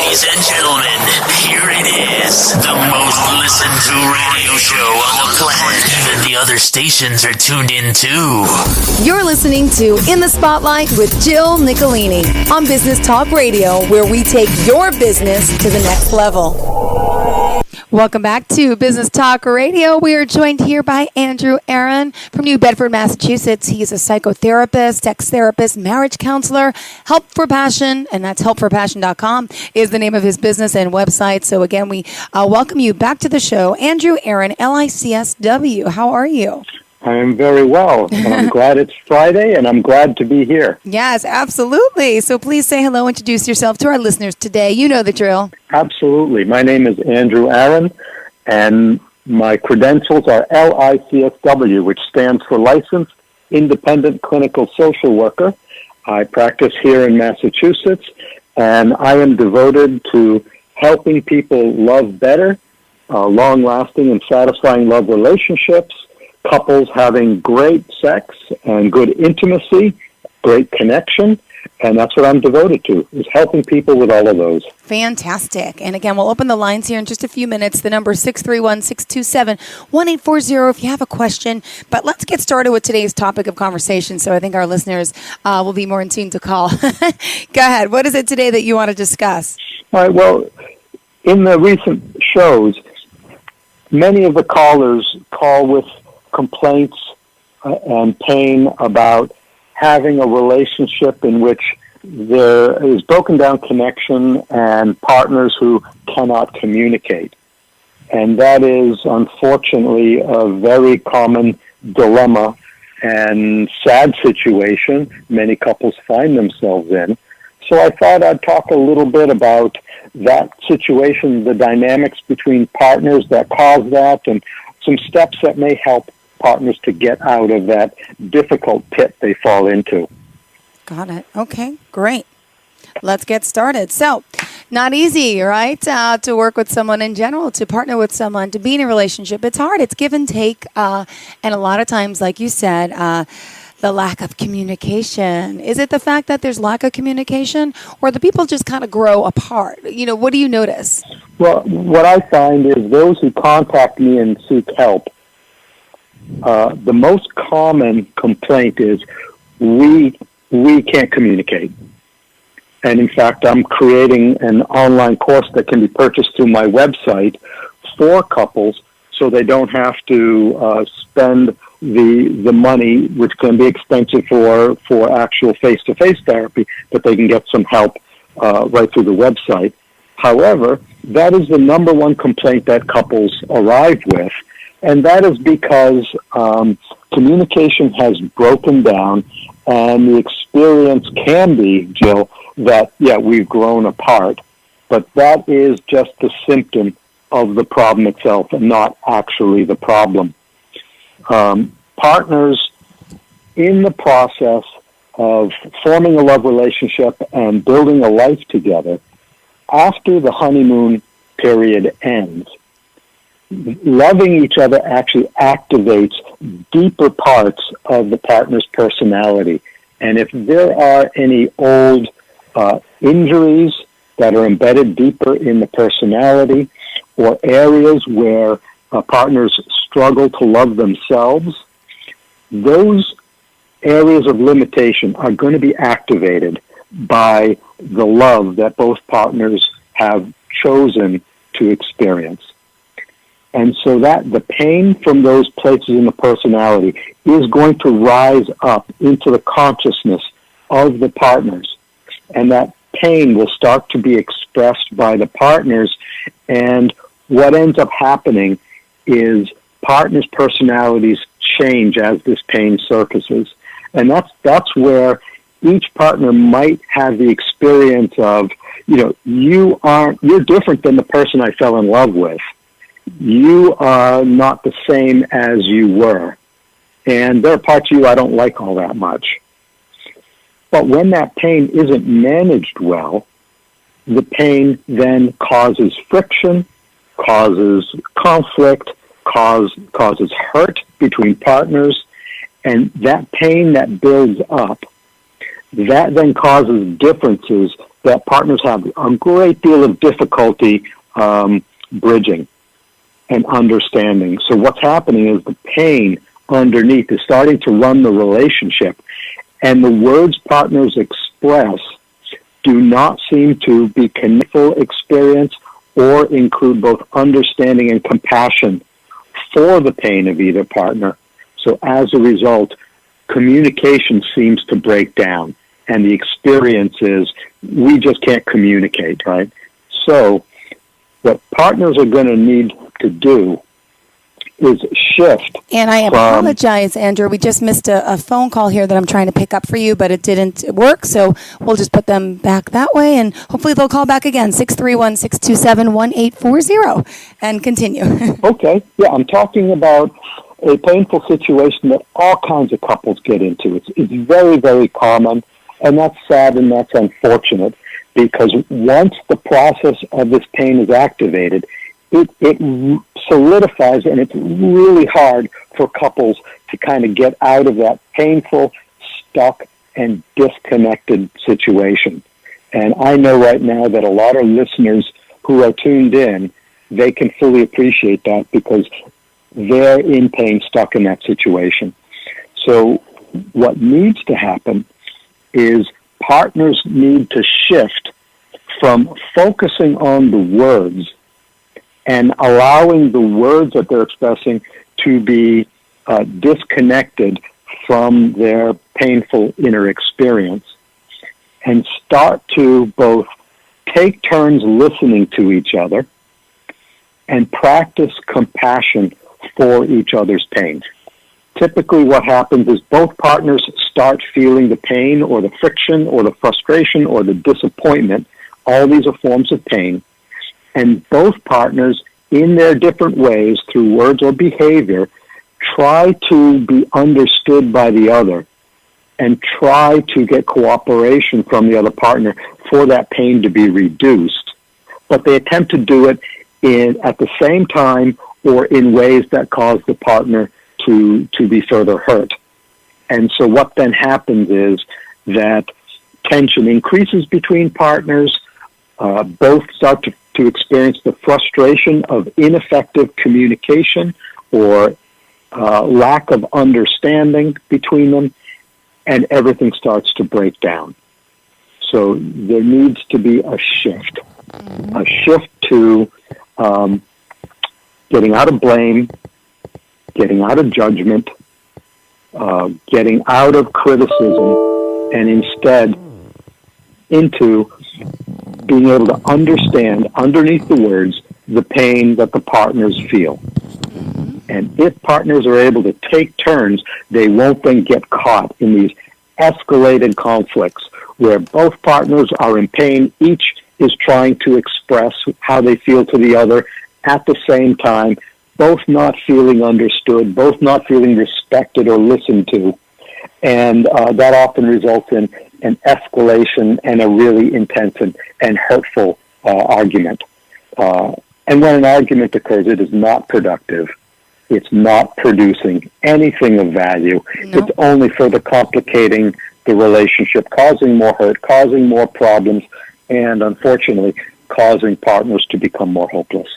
Ladies and gentlemen, here it is, the most listened to radio show on the planet. Even the other stations are tuned in too. You're listening to In the Spotlight with Jill Nicolini on Business Talk Radio, where we take your business to the next level. Welcome back to Business Talk Radio. We are joined here by Andrew Aaron from New Bedford, Massachusetts. He's a psychotherapist, sex therapist, marriage counselor, Help for Passion, and that's helpforpassion.com is the name of his business and website. So again, we welcome you back to the show. Andrew Aaron, LICSW. How are you? I am very well. I'm glad it's Friday, and I'm glad to be here. Yes, absolutely. So please say hello, introduce yourself to our listeners today. You know the drill. Absolutely. My name is Andrew Aaron, and my credentials are LICSW, which stands for Licensed Independent Clinical Social Worker. I practice here in Massachusetts, and I am devoted to helping people love better, long-lasting and satisfying love relationships, couples having great sex and good intimacy, great connection, and that's what I'm devoted to, is helping people with all of those. Fantastic. And again, we'll open the lines here in just a few minutes. The number is 631-627-1840 if you have a question. But let's get started with today's topic of conversation, so I think our listeners will be more in tune to call. Go ahead. What is it today that you want to discuss? All right. Well, in the recent shows, many of the callers call with complaints and pain about having a relationship in which there is broken down connection and partners who cannot communicate. And that is, unfortunately, a very common dilemma and sad situation many couples find themselves in. So I thought I'd talk a little bit about that situation, the dynamics between partners that cause that, and some steps that may help partners to get out of that difficult pit they fall into. Got it. Okay, great. Let's get started. So, not easy, right? To work with someone in general, to partner with someone, to be in a relationship. It's hard. It's give and take. And a lot of times, like you said, the lack of communication. Is it the fact that there's lack of communication, or the people just kind of grow apart? You know, what do you notice? Well, what I find is those who contact me and seek help, the most common complaint is we can't communicate. And in fact, I'm creating an online course that can be purchased through my website for couples, so they don't have to spend the money, which can be expensive for actual face-to-face therapy, but they can get some help right through the website. However, that is the number one complaint that couples arrive with, and that is because communication has broken down, and the experience can be, Jill, that, we've grown apart, but that is just the symptom of the problem itself and not actually the problem. Partners in the process of forming a love relationship and building a life together, after the honeymoon period ends, loving each other actually activates deeper parts of the partner's personality. And if there are any old injuries that are embedded deeper in the personality, or areas where partners struggle to love themselves, those areas of limitation are going to be activated by the love that both partners have chosen to experience. And so that the pain from those places in the personality is going to rise up into the consciousness of the partners. And that pain will start to be expressed by the partners. And what ends up happening is partners' personalities change as this pain surfaces. And that's where each partner might have the experience of, you're different than the person I fell in love with. You are not the same as you were. And there are parts of you I don't like all that much. But when that pain isn't managed well, the pain then causes friction, causes conflict, causes hurt between partners, and that pain that builds up, that then causes differences that partners have a great deal of difficulty bridging and understanding. So what's happening is the pain underneath is starting to run the relationship, and the words partners express do not seem to be connectful experience or include both understanding and compassion for the pain of either partner. So as a result, communication seems to break down, and the experience is we just can't communicate, right? So what partners are going to need to do is shift. And I apologize, Andrew. We just missed a phone call here that I'm trying to pick up for you, but it didn't work, so we'll just put them back that way, and hopefully they'll call back again, 631-627-1840, and continue. Okay. Yeah, I'm talking about a painful situation that all kinds of couples get into. It's very, very common, and that's sad and that's unfortunate, because once the process of this pain is activated, it solidifies, and it's really hard for couples to kind of get out of that painful, stuck, and disconnected situation. And I know right now that a lot of listeners who are tuned in, they can fully appreciate that because they're in pain, stuck in that situation. So what needs to happen is partners need to shift from focusing on the words and allowing the words that they're expressing to be disconnected from their painful inner experience, and start to both take turns listening to each other and practice compassion for each other's pain. Typically what happens is both partners start feeling the pain or the friction or the frustration or the disappointment. All these are forms of pain. And both partners, in their different ways, through words or behavior, try to be understood by the other and try to get cooperation from the other partner for that pain to be reduced. But they attempt to do it at the same time or in ways that cause the partner to be further hurt. And so what then happens is that tension increases between partners. Both start to experience the frustration of ineffective communication or lack of understanding between them, and everything starts to break down. So there needs to be a shift to getting out of blame, getting out of judgment, getting out of criticism, and instead into being able to understand underneath the words the pain that the partners feel. And if partners are able to take turns, they won't then get caught in these escalated conflicts where both partners are in pain. Each is trying to express how they feel to the other at the same time, both not feeling understood, both not feeling respected or listened to. And that often results in an escalation and a really intense and hurtful argument. And when an argument occurs, it is not productive. It's not producing anything of value. No. It's only further complicating the relationship, causing more hurt, causing more problems, and unfortunately, causing partners to become more hopeless.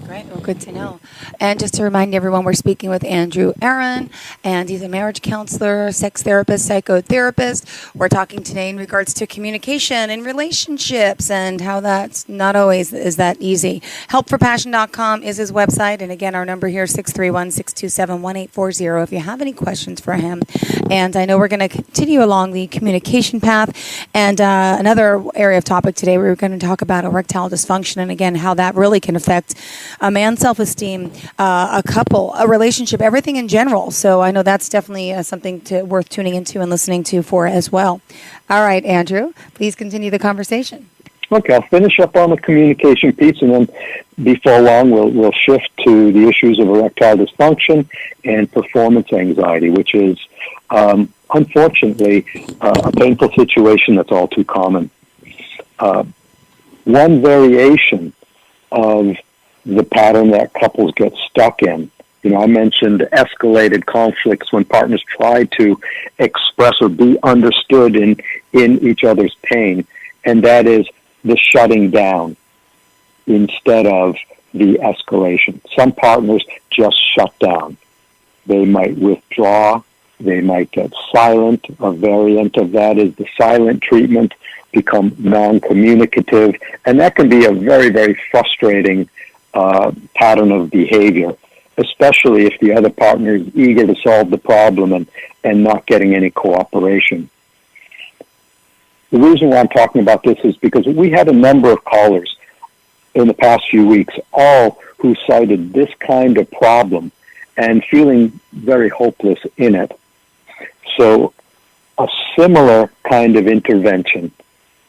Great. Well, good to know. And just to remind everyone, we're speaking with Andrew Aaron, and he's a marriage counselor, sex therapist, psychotherapist. We're talking today in regards to communication and relationships and how that's not always is that easy. Helpforpassion.com is his website. And again, our number here is 631-627-1840 if you have any questions for him. And I know we're going to continue along the communication path. And another area of topic today, we're going to talk about erectile dysfunction and, again, how that really can affect a man's self-esteem, a couple, a relationship, everything in general. So I know that's definitely something worth tuning into and listening to for as well. All right, Andrew, please continue the conversation. Okay, I'll finish up on the communication piece, and then before long we'll shift to the issues of erectile dysfunction and performance anxiety, which is unfortunately a painful situation that's all too common. One variation of the pattern that couples get stuck in I mentioned escalated conflicts when partners try to express or be understood in each other's pain, and that is the shutting down instead of the escalation. Some partners just shut down. They might withdraw. They might get silent. A variant of that is the silent treatment, become non-communicative, and that can be a very, very frustrating pattern of behavior, especially if the other partner is eager to solve the problem and not getting any cooperation. The reason why I'm talking about this is because we had a number of callers in the past few weeks, all who cited this kind of problem and feeling very hopeless in it. So a similar kind of intervention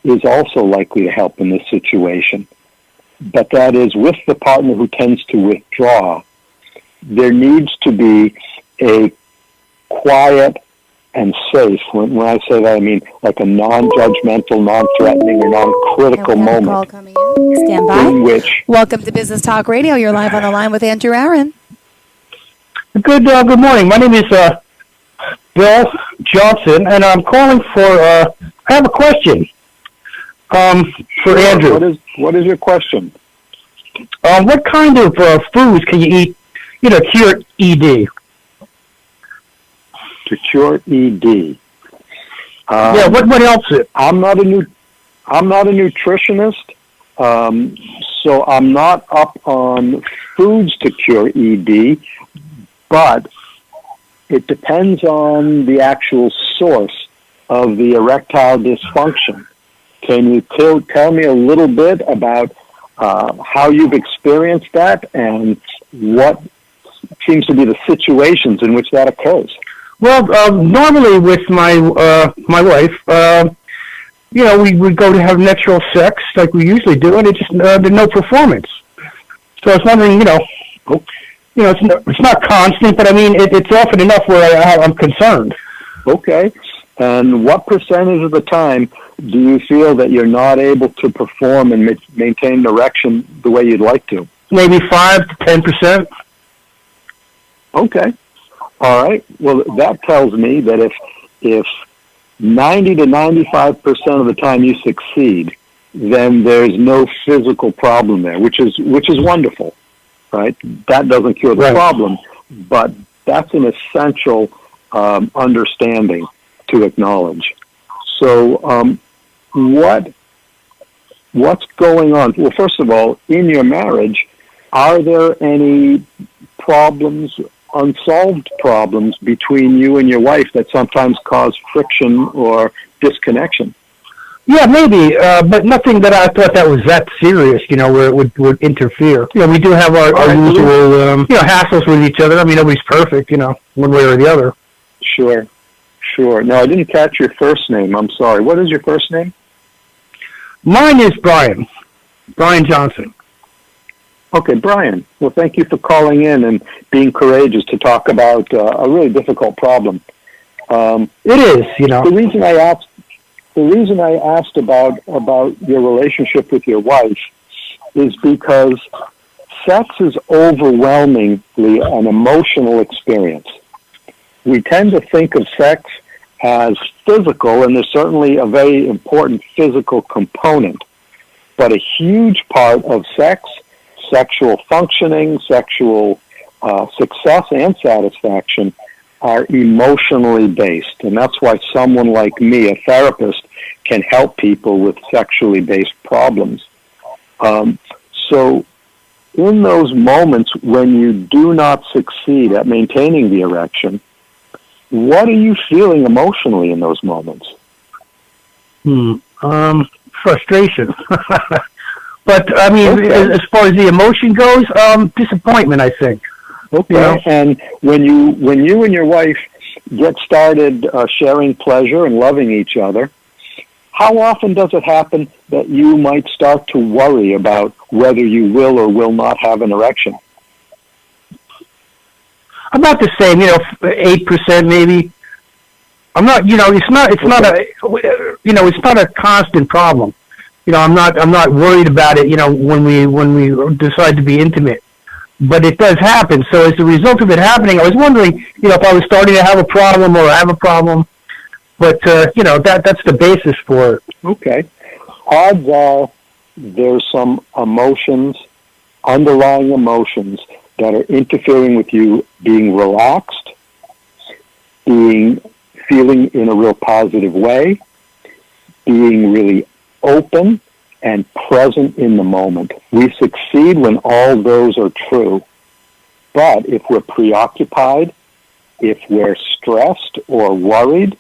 is also likely to help in this situation. But that is, with the partner who tends to withdraw, there needs to be a quiet and safe, when I say that, I mean like a non-judgmental, non-threatening, or non-critical moment. Call coming in. Stand by. In which, welcome to Business Talk Radio. You're live on the line with Andrew Aaron. Good morning. My name is Bill Johnson, and I'm calling for, I have a question for Andrew. What is your question? What kind of foods can you eat, cure ED? To cure ED. Yeah, what helps it? I'm not a nutritionist, so I'm not up on foods to cure ED, but it depends on the actual source of the erectile dysfunction. Can you tell me a little bit about how you've experienced that and what seems to be the situations in which that occurs? Well, normally with my wife, we would go to have natural sex like we usually do, and it just there's no performance. So I was wondering, it's not constant, but I mean it's often enough where I'm concerned. Okay. And what percentage of the time do you feel that you're not able to perform and maintain an erection the way you'd like to? Maybe 5 to 10%. Okay. All right. Well, that tells me that if 90 to 95% of the time you succeed, then there's no physical problem there, which is wonderful, right? That doesn't cure the problem, but that's an essential understanding to acknowledge. So, what's going on? Well, first of all, in your marriage, are there any problems, unsolved problems between you and your wife that sometimes cause friction or disconnection? Yeah, maybe, but nothing that I thought that was that serious, where it would interfere. We do have our usual, hassles with each other. I mean, nobody's perfect, one way or the other. Sure. No, I didn't catch your first name. I'm sorry. What is your first name? Mine is Brian Johnson. Okay, Brian. Well, thank you for calling in and being courageous to talk about a really difficult problem. It is, The reason I asked about your relationship with your wife is because sex is overwhelmingly an emotional experience. We tend to think of sex as physical, and there's certainly a very important physical component. But a huge part of sex, sexual functioning, sexual success and satisfaction are emotionally based. And that's why someone like me, a therapist, can help people with sexually based problems. So in those moments when you do not succeed at maintaining the erection, what are you feeling emotionally in those moments? Frustration. But, I mean, as far as the emotion goes, disappointment, I think. Okay. And when you and your wife get started sharing pleasure and loving each other, how often does it happen that you might start to worry about whether you will or will not have an erection? About the same, 8% maybe. I'm not, it's not a constant problem. I'm not worried about it, when we decide to be intimate. but it does happen. So as a result of it happening, I was wondering, if I was starting to have a problem or have a problem. But, that's the basis for it. Okay. Odds are there's some emotions, underlying emotions, that are interfering with you being relaxed, feeling in a real positive way, being really open and present in the moment. We succeed when all those are true. But if we're preoccupied, if we're stressed or worried,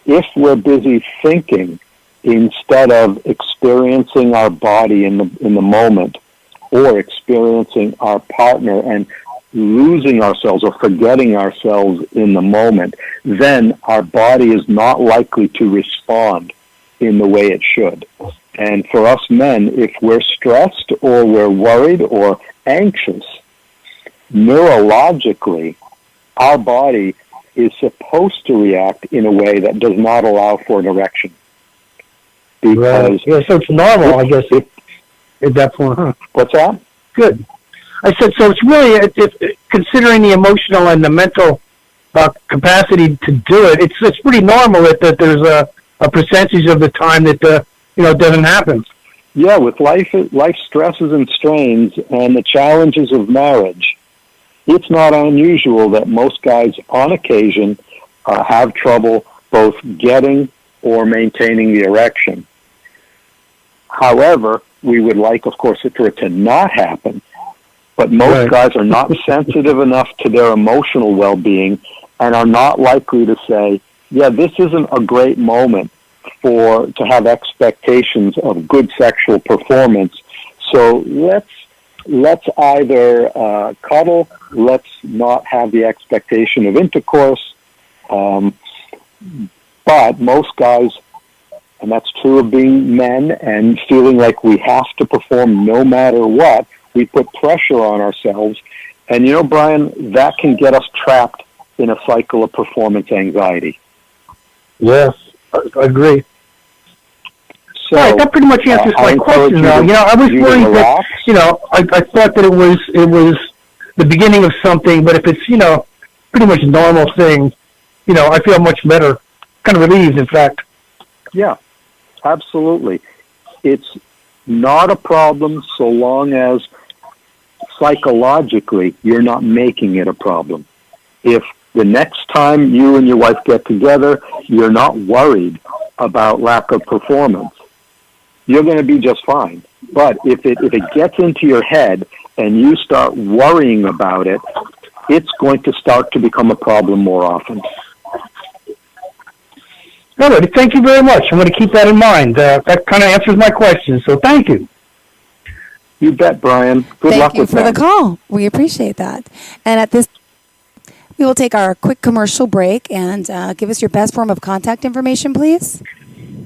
if we're busy thinking instead of experiencing our body in the moment, or experiencing our partner and losing ourselves or forgetting ourselves in the moment, then our body is not likely to respond in the way it should. And for us men, if we're stressed or we're worried or anxious, neurologically, our body is supposed to react in a way that does not allow for an erection. Because so it's normal, I guess, at that point, huh? What's that? Good. I said, so it's really, considering the emotional and the mental capacity to do it, it's pretty normal that there's a percentage of the time that, it doesn't happen. Yeah, with life stresses and strains and the challenges of marriage, it's not unusual that most guys, on occasion, have trouble both getting or maintaining the erection. However, we would like, of course, for it to not happen, but most guys are not sensitive enough to their emotional well-being and are not likely to say, yeah, this isn't a great moment to have expectations of good sexual performance, so let's either cuddle, let's not have the expectation of intercourse. But most guys, and that's true of being men and feeling like we have to perform no matter what, we put pressure on ourselves. And Brian, that can get us trapped in a cycle of performance anxiety. Yes, I agree. So, all right, that pretty much answers my question now. I was worried that, I thought that it was the beginning of something, but if it's, pretty much a normal thing, I feel much better, kind of relieved, in fact. Yeah, absolutely. It's not a problem so long as psychologically you're not making it a problem. If the next time you and your wife get together, you're not worried about lack of performance, you're going to be just fine. But if it gets into your head and you start worrying about it, it's going to start to become a problem more often. All right, thank you very much. I'm going to keep that in mind. That kind of answers my question, so thank you. You bet, Brian. Good luck with that. Thank you for the call. We appreciate that. And at this, we will take our quick commercial break and give us your best form of contact information, please.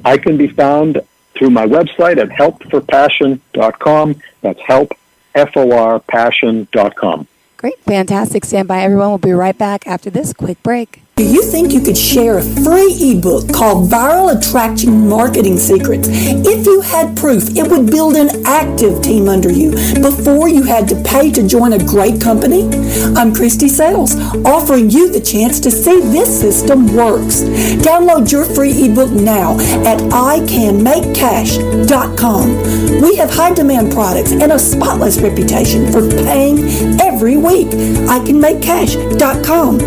I can be found through my website at helpforpassion.com. That's help, F-O-R, passion.com. Great. Fantastic. Stand by, everyone. We'll be right back after this quick break. Do you think you could share a free ebook called Viral Attraction Marketing Secrets? If you had proof, it would build an active team under you before you had to pay to join a great company? I'm Christy Sales, offering you the chance to see this system works. Download your free ebook now at iCanMakeCash.com. We have high demand products and a spotless reputation for paying every week. iCanMakeCash.com.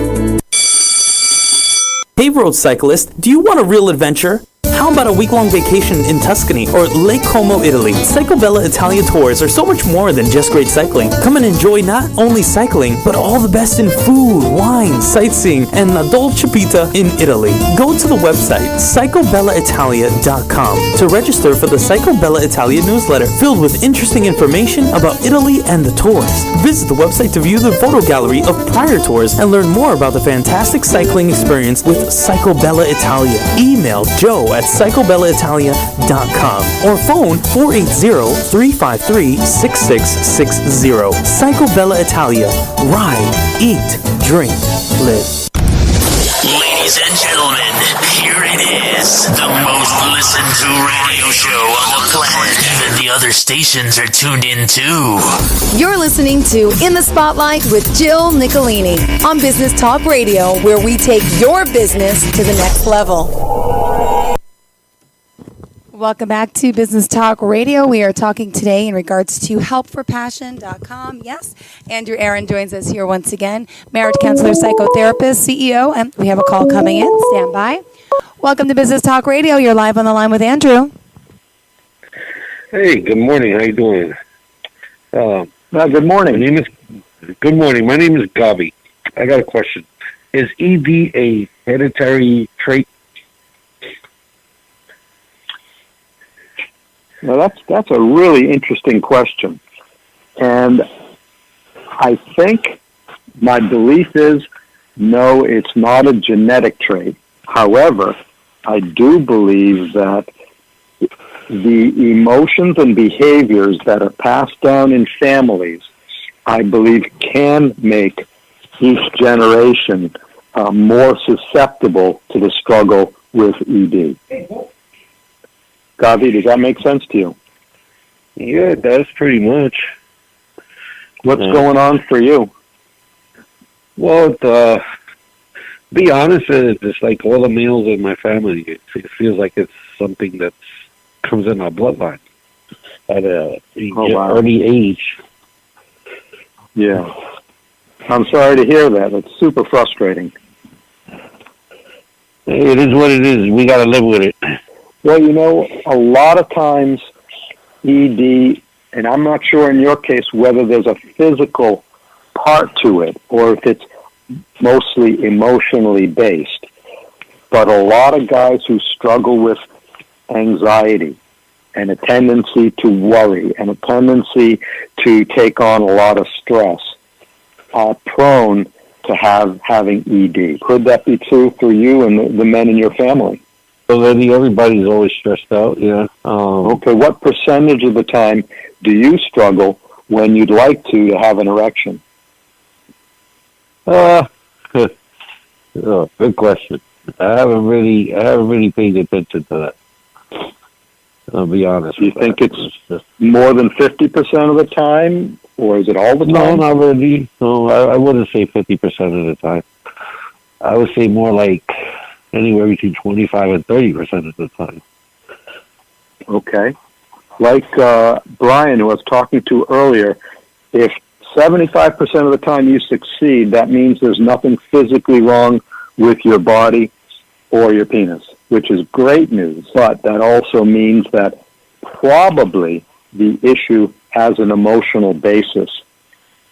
Hey road cyclist, do you want a real adventure? How about a week-long vacation in Tuscany or Lake Como, Italy? Cyclobella Italia tours are so much more than just great cycling. Come and enjoy not only cycling, but all the best in food, wine, sightseeing, and la dolce vita in Italy. Go to the website, psychobellaitalia.com, to register for the Psychobella Italia newsletter, filled with interesting information about Italy and the tours. Visit the website to view the photo gallery of prior tours and learn more about the fantastic cycling experience with Psychobella Italia. Email Joe at psychobellaitalia.com or phone 480-353-6660. Psychobella Italia. Ride, eat, drink, live. Ladies Ladies and gentlemen, here it is. The most listened to radio show on the planet. Even the other stations are tuned in too. You're listening to In the Spotlight with Jill Nicolini on Business Talk Radio, where we take your business to the next level. Welcome back to Business Talk Radio. We are talking today in regards to helpforpassion.com. Yes, Andrew Aaron joins us here once again, marriage counselor, psychotherapist, CEO, and we have a call coming in. Stand by. Welcome to Business Talk Radio. You're live on the line with Andrew. Hey, good morning. How you doing? Good morning. Good morning. My name is Gabi. I got a question. Is ED a hereditary trait? Now that's a really interesting question, and I think my belief is no, it's not a genetic trait. However, I do believe that the emotions and behaviors that are passed down in families, I believe, can make each generation more susceptible to the struggle with ED. Gavi, does that make sense to you? Yeah, it does pretty much. What's going on for you? Well, to be honest, it's like all the males in my family. It feels like it's something that comes in our bloodline at a early age. Yeah. I'm sorry to hear that. It's super frustrating. It is what it is. We got to live with it. Well, a lot of times ED, and I'm not sure in your case whether there's a physical part to it or if it's mostly emotionally based, but a lot of guys who struggle with anxiety and a tendency to worry and a tendency to take on a lot of stress are prone to having ED. Could that be true for you and the men in your family? So everybody's always stressed out, yeah. Okay, what percentage of the time do you struggle when you'd like to have an erection? Good question. I haven't really paid attention to that. I'll be honest. Do you think it's more than 50% of the time, or is it all the time? No, not really. No, I wouldn't say 50% of the time. I would say more like anywhere between 25 and 30% of the time. Okay. Like Brian, who I was talking to earlier, if 75% of the time you succeed, that means there's nothing physically wrong with your body or your penis, which is great news. But that also means that probably the issue has an emotional basis.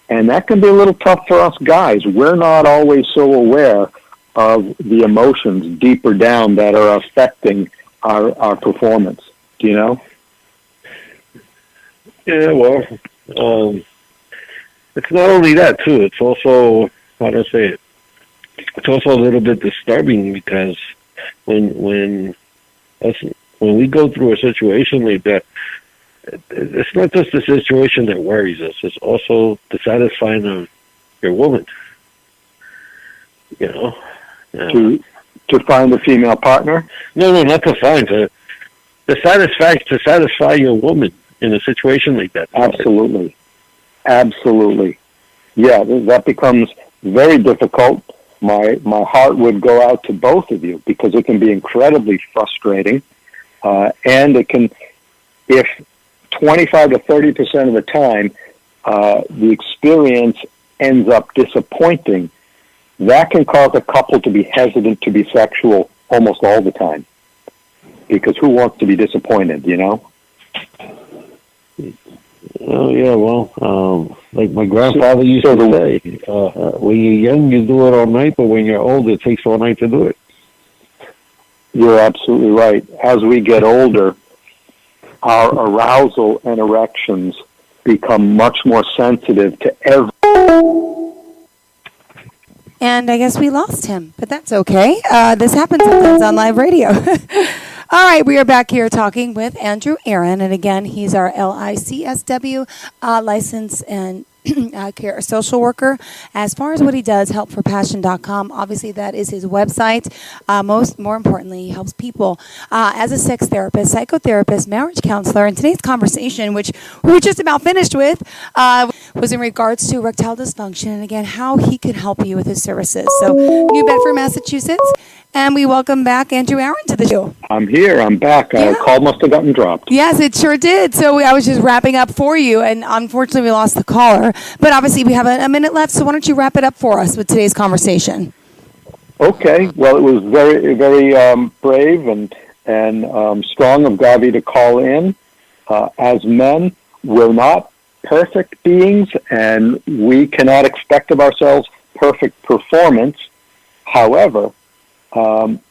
And that can be a little tough for us guys. We're not always so aware of the emotions deeper down that are affecting our performance. Do you know? Yeah, well, it's not only that, too. It's also, how do I say it? It's also a little bit disturbing because when we go through a situation like that, it's not just the situation that worries us. It's also the satisfying of your woman. To find a female partner? No, not to find. To satisfy your woman in a situation like that. Absolutely. Yeah, that becomes very difficult. My heart would go out to both of you because it can be incredibly frustrating, and it can, if 25 to 30% of the time the experience ends up disappointing, that can cause a couple to be hesitant to be sexual almost all the time. Because who wants to be disappointed, Oh, yeah, well, like my grandfather used to say, when you're young, you do it all night, but when you're old, it takes all night to do it. You're absolutely right. As we get older, our arousal and erections become much more sensitive to every... And I guess we lost him, but that's okay. This happens sometimes on live radio. All right, we are back here talking with Andrew Aaron, and again, he's our LICSW license and a social worker. As far as what he does, helpforpassion.com, obviously that is his website. More importantly, he helps people as a sex therapist, psychotherapist, marriage counselor. And today's conversation, which we were just about finished with, was in regards to erectile dysfunction and again how he can help you with his services. So, New Bedford, Massachusetts. And we welcome back Andrew Aaron to the show. I'm here. I'm back. Call must have gotten dropped. Yes, it sure did. So I was just wrapping up for you, and unfortunately we lost the caller. But obviously we have a minute left, so why don't you wrap it up for us with today's conversation? Okay. Well, it was very, very brave and strong of Gavi to call in. As men, we're not perfect beings, and we cannot expect of ourselves perfect performance. However,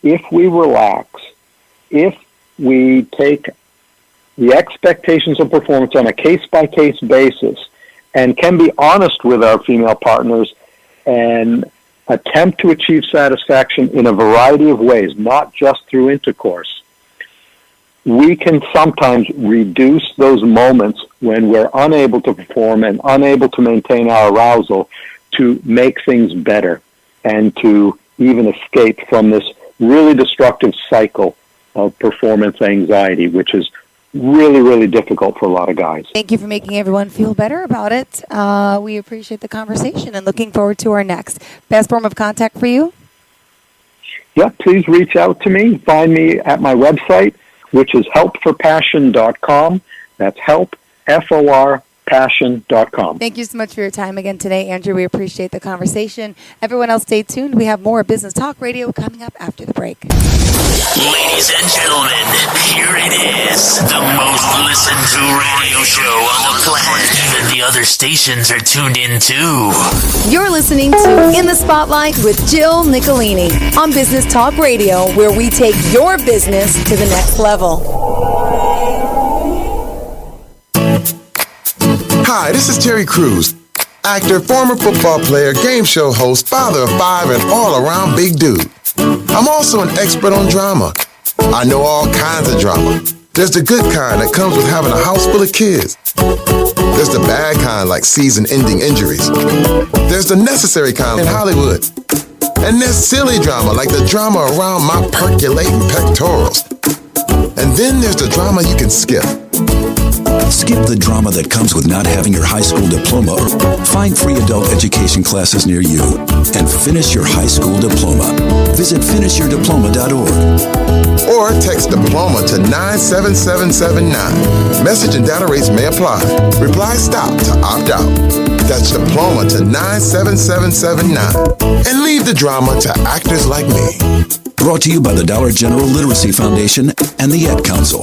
if we relax, if we take the expectations of performance on a case-by-case basis and can be honest with our female partners and attempt to achieve satisfaction in a variety of ways, not just through intercourse, we can sometimes reduce those moments when we're unable to perform and unable to maintain our arousal to make things better and to even escape from this really destructive cycle of performance anxiety, which is really, really difficult for a lot of guys. Thank you for making everyone feel better about it. We appreciate the conversation and looking forward to our next. Best form of contact for you? Yeah, please reach out to me. Find me at my website, which is helpforpassion.com. That's help, F-O-R, passion.com. Thank you so much for your time again today, Andrew. We appreciate the conversation. Everyone else, stay tuned. We have more Business Talk Radio coming up after the break. Ladies and gentlemen, here it is. The most listened to radio show on the planet. Even the other stations are tuned in too. You're listening to In the Spotlight with Jill Nicolini on Business Talk Radio, where we take your business to the next level. Hi, this is Terry Crews, actor, former football player, game show host, father of 5, and all-around big dude. I'm also an expert on drama. I know all kinds of drama. There's the good kind that comes with having a house full of kids. There's the bad kind like season-ending injuries. There's the necessary kind in Hollywood. And there's silly drama like the drama around my percolating pectorals. And then there's the drama you can skip. Skip the drama that comes with not having your high school diploma. Find free adult education classes near you and finish your high school diploma. Visit finishyourdiploma.org. Or text diploma to 97779. Message and data rates may apply. Reply stop to opt out. That's diploma to 97779. And leave the drama to actors like me. Brought to you by the Dollar General Literacy Foundation and the Ad Council.